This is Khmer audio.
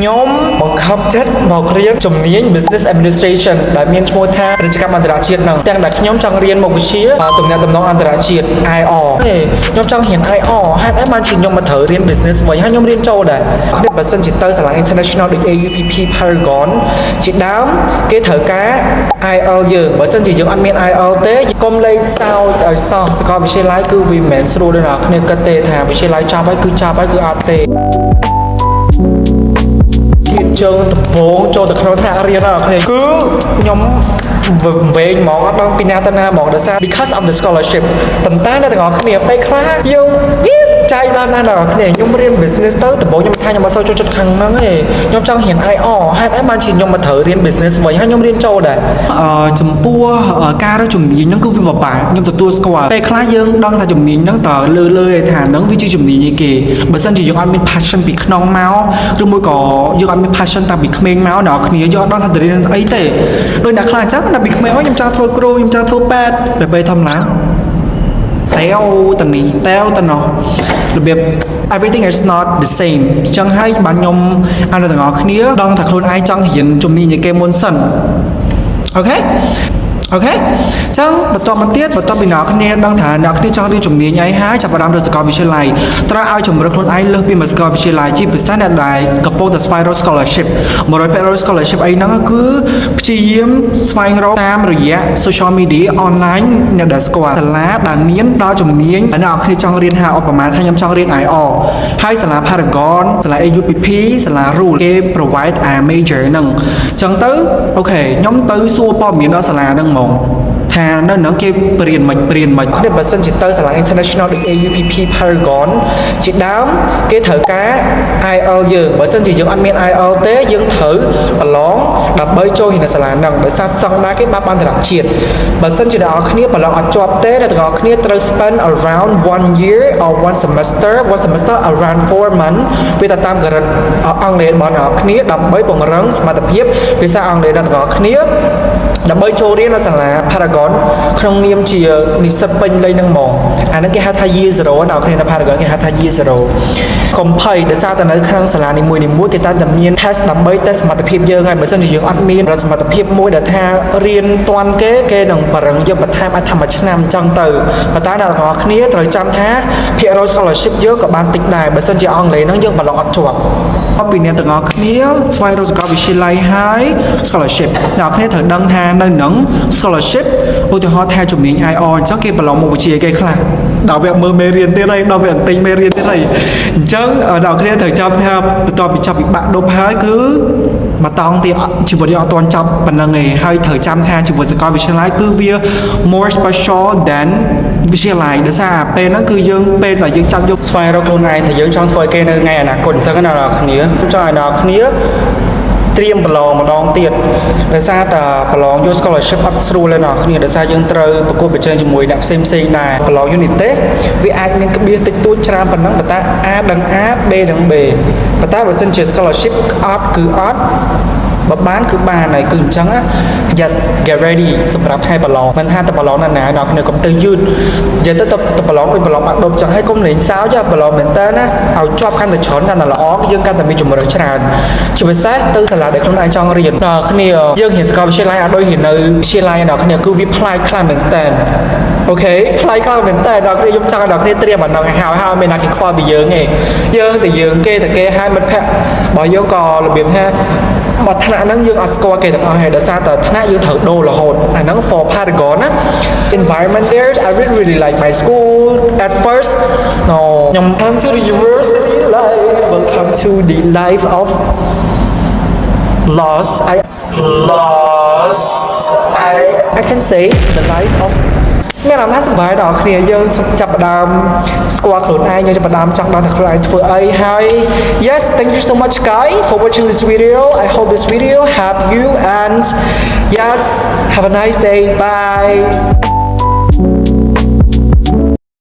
ខ្ញុំបង្ខំចិត្តមករៀនជំនាញ Business Administration ដែលមានឈ្មោះថាពាណិជ្ជកម្មអន្តរជាតិហ្នឹងទាំងដែលខ្ញុំចង់រៀនមុខវិជ្ជាទំនាក់ទំនងអន្តរជាតិ IR ខ្ញុំចង់រៀន IR ហេតុអីបានជាខ្ញុំមកត្រូវរៀន Business វិញហើយខ្ញុំរៀនចូលដែរនេះបើសិនជាទៅសាលា International ដូច AUPP Paragon ជាដើមគេត្រូវការ IL យើងបើសិនជាយើងអត់មាន IL ទេកុំលេងសើចឲ្យសោះសាកលវិទ្យាល័យគឺវាមិនមែនស្រួលទេអ្នកគ្នាគិតទេថាវិទ្យាល័យចប់ហើយគឺចប់ហើយគឺអត់ទេទៀតជើងដំបងចូលទៅក្នុងថ្នាក់រៀនដល់គ្នាគឺខ្ញុំវែងហ្មងអត់ដឹងពីណាទៅណាហ្មងដោយសារ because of the scholarship ប៉ុន្តែអ្នកទាំងអស់គ្នាពេលខ្លះយើងចាយដល់ណាដល់គ្នាខ្ញុំរៀន business ទៅដំបូងខ្ញុំថាខ្ញុំអត់សូវចូលចិត្តខាងហ្នឹងទេខ្ញុំចង់រៀន IR ហេតុអីបានជាខ្ញុំមកត្រូវរៀន business វិញហើយខ្ញុំរៀនចូលដែរចំពោះការរើសជំនាញហ្នឹងគឺវាពិបាកខ្ញុំទទួលស្គាល់ពេលខ្លះយើងដឹងថាជំនាញហ្នឹងតើលើឯថាហ្នឹងវាជាជំនាញអីគេបើសិនជាយើងអត់មាន passion ពីក្នុងមកឬមួយក៏យើងអត់មាន passion តាំងពីក្មេងមកដល់គ្នាយើងអត់ដឹងថាទៅរៀនអីទេដូចអ្នកខ្លះអញ្ចឹងដល់ពីក្មេងមកខ្ញុំចង់ធ្វើគ្រូខ្ញុំចង់ធ្វើពេទ្យដល់ពេលធម្មតាតែទៅនេះតែទៅនោះរបៀប everything is not the same អញ្ចឹងហើយបានខ្ញុំឲ្យអ្នកទាំងអស់គ្នាដឹងថាខ្លួនឯងចង់រៀនជំនាញគេមុនសិនអូខេអញ្ចឹងបន្តមកទៀតបន្ទាប់ពីអ្នកគ្នាដឹងថាអ្នកគ្នាចង់រៀនជំនាញអីហើយចាប់ផ្ដើមទៅសាកលវិទ្យាល័យត្រូវឲ្យជំរុញខ្លួនឯងលើសពីសាកលវិទ្យាល័យជាពិសេសអ្នកដែលកំពុងតែស្វែងរក scholarship 100% scholarship អីហ្នឹងគឺព្យាយាមស្វែងរកតាមរយៈ social media online អ្នកដែលស្គាល់សាលាដែលមានដល់ជំនាញអ្នកគ្នាចង់រៀនហាឧបមាថាខ្ញុំចង់រៀន IR ហើយសាលា Paragon សាលា AUPP សាលា Rule គេ provide a major ហ្នឹងអញ្ចឹងទៅអូខេខ្ញុំទៅសួរព័ត៌មានដល់សាលាហ្នឹងថានៅហ្នឹងគេព្រៀនមិននេះបើសិនជាទៅសាលា International ដូច AUPP Paragon ជាដើមគេត្រូវការ IL យើងបើសិនជាយើងអត់មាន IL ទេយើងត្រូវប្រឡងដើម្បីចូលរៀននៅសាលាហ្នឹងដោយសារសង្ដាគេបាប់អន្តរជាតិបើសិនជាអ្នកនរគ្នាប្រឡងអត់ជាប់ទេអ្នកនរគ្នាត្រូវ spend around 1 year or one semester around 4 months វាទៅតាមកម្រិតអង់គ្លេសរបស់អ្នកនរគ្នាដើម្បីពង្រឹងសមត្ថភាពភាសាអង់គ្លេសរបស់អ្នកនរគ្នាដើម្បីចូលរៀននៅសាលា Paragon ក្នុងនាមជានិស្សិតពេញលេញហ្នឹងហ្មងអាហ្នឹងគេហៅថា year 0ដល់គ្នានៅ Paragon គេហៅថា year 0កុំភ័យដោយសារតែនៅក្នុងសាលានីមួយៗគេតែតែមាន test ដើម្បី test សមត្ថភាពយើងហើយបើសិនជាយើងអត់មានសមត្ថភាពមួយដែលថារៀនតាន់គេនឹងបរិញ្ញយើងបន្ថែមអាចថាមួយឆ្នាំអញ្ចឹងទៅប៉ុន្តែអ្នកទាំងអស់គ្នាត្រូវចាំថាភាគរយ scholarship យើងក៏បានតិចដែរបើសិនជាអង់គ្លេសហ្នឹងយើងប្រឡងអត់ជាប់ពីអ្នកទាំងអស់គ្នាស្វែងរកសាកលវិទ្យាល័យហើយ scholarship អ្នកគ្នាត្រូវដឹងថានៅនឹង scholarship ឧទាហរណ៍ថាជំនាញ IR អញ្ចឹងគេប្រឡងមុខវិជ្ជាគេខ្លះដល់វាមើលមេរៀនទៀតហើយដល់វាអន្ទិញមេរៀនទៀតហើយអញ្ចឹងអ្នកគ្នាត្រូវចាំថាបន្ទាប់ពីចប់ពីបាក់ដប់ហើយគឺមកតង់ទៀតជីវិតយើងអត់ទាន់ចប់ប៉ុណ្ណឹងឯងហើយត្រូវចាំថាជីវិតសាកលវិទ្យាល័យគឺវា more special than វិទ្យាល័យដោយសារពេលហ្នឹងគឺយើងពេលដែលយើងចាប់យកស្វែងរកខ្លួនឯងថាយើងចង់ធ្វើគេនៅថ្ងៃអនាគតអញ្ចឹងណាអ្នកគ្នាចង់ឲ្យអ្នកគ្នាត្រៀមប្រឡងម្ដងទៀតដោយសារតែប្រឡងយក scholarship អត់ស្រួលទេអ្នកគ្នាដោយសារយើងត្រូវប្រកួតប្រជែងជាមួយអ្នកផ្សេងដែរប្រឡង unit ទេវាអាចមានក្បៀសតិចតួចច្រើនប៉ុណ្ណឹងប៉ុន្តែ A ដឹង A B ដឹង B ប៉ុន្តែបើសិនជា scholarship អត់គឺអត់បើបានគឺបានហើយគឺអញ្ចឹង just get ready សម្រាប់ថ្ងៃប្រឡងមិនថាតែប្រឡងណាអ្នកគ្នាកុំទៅយឺតនិយាយទៅប្រឡងដូចប្រឡងបាក់ដប់អញ្ចឹងហើយកុំលេងសើចប្រឡងមែនតើណាឲ្យជាប់កាន់តែច្រើនកាន់តែល្អយើងកាន់តែមានជំរឿនច្រើនជាពិសេសទៅសាលាដែលខ្លួនឯងចង់រៀនដល់គ្នាយើងរៀនសាកលវិទ្យាល័យអត់ដូចរៀននៅវិទ្យាល័យដល់គ្នាគឺវាប្លែកខ្លាំងមែនតើអូខេប្លែកខ្លាំងមែនតើដល់គ្នាខ្ញុំចង់ឲ្យដល់គ្នាត្រៀមអានោះឲ្យហើយមានណាគេខ្វល់ពីយើងទេយើងតែយើងគេហើយមិត្តភក្តិរបស់យើងក៏របៀបថាមកថ្នាក់ហ្នឹងយើងអត់ស្គាល់គេទាំងអស់ហើយដោយសារតែថ្នាក់យើងត្រូវដូររហូតអាហ្នឹង for Paragon ណា environment there I really like my school at first no ខ្ញុំ come to the university life welcome to the life of lost I can say the life of មានអារម្មណ៍ថាសប្បាយដល់គ្នាយើងចាប់ផ្ដើមស្គាល់ខ្លួនឯងយើងចាប់ផ្ដើមចង់ដឹងថាខ្លួនឯងធ្វើអីហើយ yes thank you so much guys for watching this video I hope this video help you and yes have a nice day bye